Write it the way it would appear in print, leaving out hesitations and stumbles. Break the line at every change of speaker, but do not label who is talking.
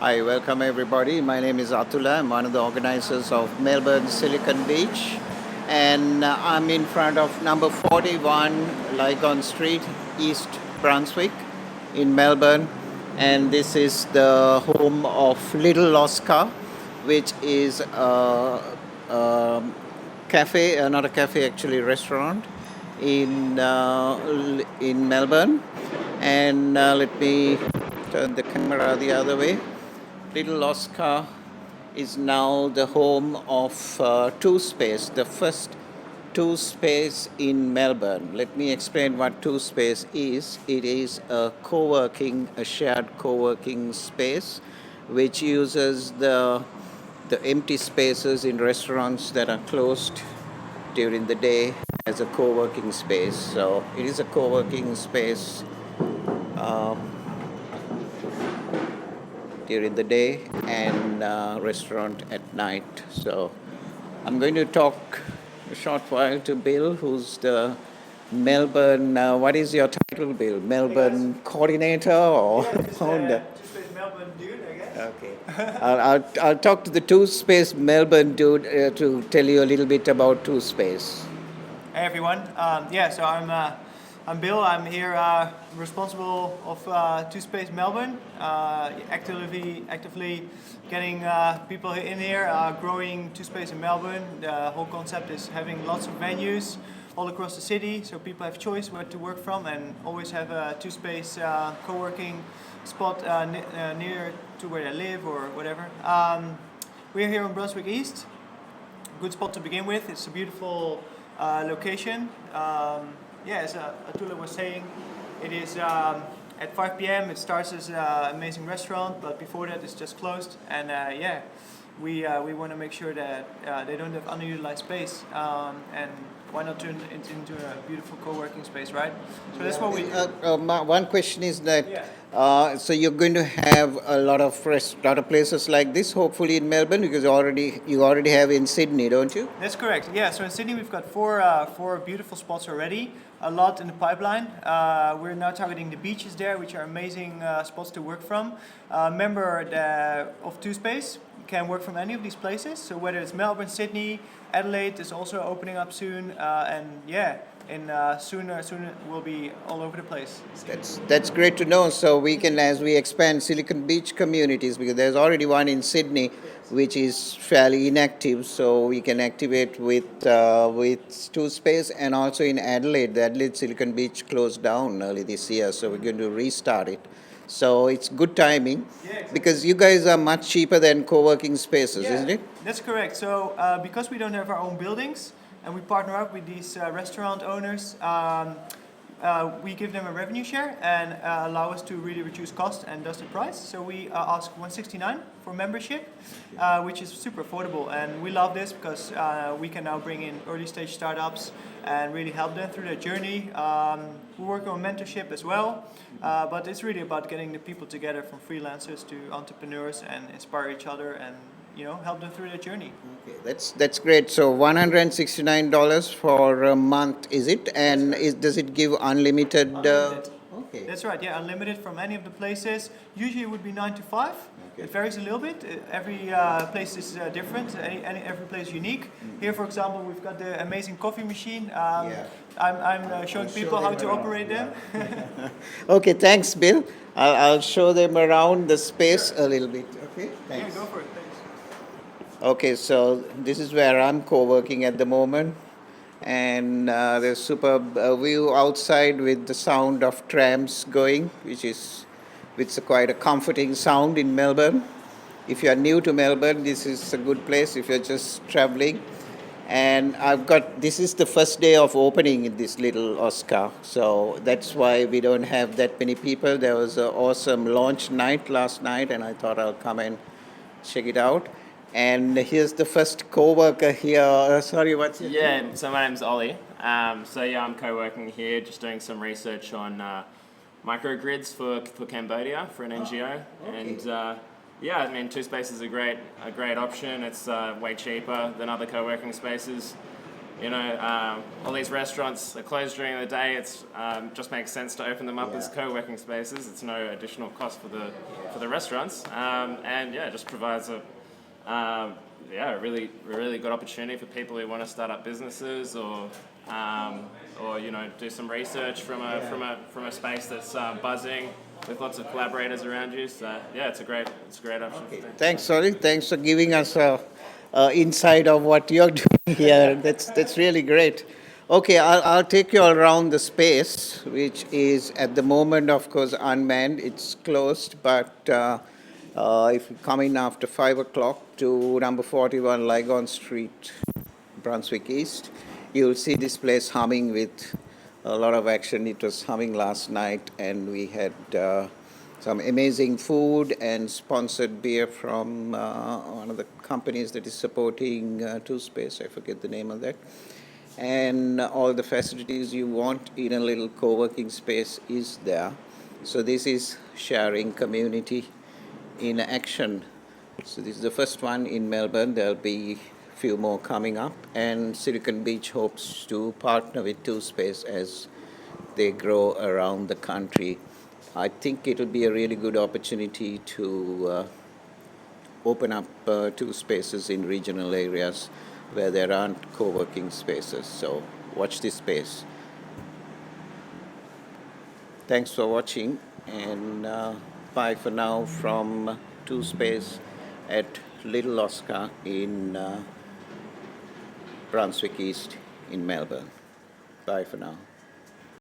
Hi, welcome everybody. My name is Atula. I'm one of the organizers of Melbourne Silicon Beach. And I'm in front of number 41 Lygon Street, East Brunswick in Melbourne. And this is the home of Little Oscar, which is a cafe, not a cafe, actually, restaurant in Melbourne. And let me turn the camera the other way. Little Oscar is now the home of TwoSpace, the first TwoSpace in Melbourne. Let me explain what TwoSpace is. It is a shared co-working space, which uses the empty spaces in restaurants that are closed during the day as a co-working space. So it is a co-working space during the day and restaurant at night. So I'm going to talk a short while to Bill, who's the Melbourne, what is your title, Bill? Melbourne coordinator or founder?
TwoSpace Melbourne dude, I guess.
Okay. I'll talk to the TwoSpace Melbourne dude to tell you a little bit about TwoSpace.
Hey everyone. So I'm Bill. I'm here responsible of TwoSpace Melbourne. Actively getting people in here, growing TwoSpace in Melbourne. The whole concept is having lots of venues all across the city, so people have choice where to work from, and always have a TwoSpace co-working spot near to where they live or whatever. We're here in Brunswick East. Good spot to begin with. It's a beautiful location. As Atula was saying, it is at 5 p.m. It starts as an amazing restaurant, but before that it's just closed. And we want to make sure that they don't have underutilized space, and why not turn it into a beautiful co-working space, right? So that's what we do.
One question is that
Yeah.
so you're going to have a lot of places like this, hopefully in Melbourne, because you already have in Sydney, don't you?
That's correct. Yeah. So in Sydney we've got four beautiful spots already. A lot in the pipeline. We're now targeting the beaches there, which are amazing spots to work from. Member of TwoSpace can work from any of these places. So whether it's Melbourne, Sydney, Adelaide is also opening up soon, soon we'll be all over the place.
That's great to know. So we can, as we expand Silicon Beach communities, because there's already one in Sydney, which is fairly inactive. So we can activate with TwoSpace, and also in Adelaide. The Adelaide Silicon Beach closed down early this year, so we're going to restart it. So it's good timing,
Yeah, exactly.
because you guys are much cheaper than co-working spaces, isn't it?
That's correct. So because we don't have our own buildings and we partner up with these restaurant owners, we give them a revenue share and allow us to really reduce cost and thus the price. So we ask $169 for membership, which is super affordable, and we love this because we can now bring in early stage startups and really help them through their journey. We're working on mentorship as well, but it's really about getting the people together, from freelancers to entrepreneurs, and inspire each other and help them through their journey.
Okay, that's great. So $169 for a month, is it? And does it give unlimited?
Unlimited.
Okay.
That's right, yeah, unlimited from any of the places. Usually it would be 9 to 5.
Okay.
It varies a little bit. Every place is different. Every place is unique. Here, for example, we've got the amazing coffee machine. I'm showing people how to operate them.
Okay, thanks, Bill. I'll show them around the space a little bit. Okay,
Yeah,
thanks.
go for it. Thanks.
Okay, so this is where I'm co-working at the moment, and there's superb view outside with the sound of trams going, which is quite a comforting sound in Melbourne. If you are new to Melbourne, this is a good place. If you're just traveling, and this is the first day of opening in this Little Oscar, so that's why we don't have that many people. There was an awesome launch night last night, and I thought I'll come and check it out. And here's the first co-worker here. Sorry, what's your name?
Yeah, so my name's Ollie. I'm co-working here, just doing some research on microgrids for Cambodia for an NGO.
okay.
And TwoSpace is a great option. It's way cheaper than other co-working spaces. all these restaurants are closed during the day. It's just makes sense to open them up as co-working spaces. It's no additional cost for the restaurants, and yeah, it just provides a really good opportunity for people who want to start up businesses or do some research from a space that's buzzing with lots of collaborators around you. So yeah, it's a great option.
Okay. Thanks, sorry. Thanks for giving us a insight of what you're doing here. That's really great. Okay, I'll take you all around the space, which is at the moment, of course, unmanned. It's closed, but if you come in after 5 o'clock to number 41 Lygon Street, Brunswick East, you'll see this place humming with a lot of action. It was humming last night, and we had some amazing food and sponsored beer from one of the companies that is supporting TwoSpace. I forget the name of that. And all the facilities you want in a little co-working space is there. So this is sharing community in action. So this is the first one in Melbourne. There'll be a few more coming up, and Silicon Beach hopes to partner with TwoSpace as they grow around the country. I think it'll be a really good opportunity to open up two spaces in regional areas where there aren't co-working spaces. So watch this space. Thanks for watching, and bye for now from TwoSpace at Lt Oscar in Brunswick East in Melbourne. Bye for now.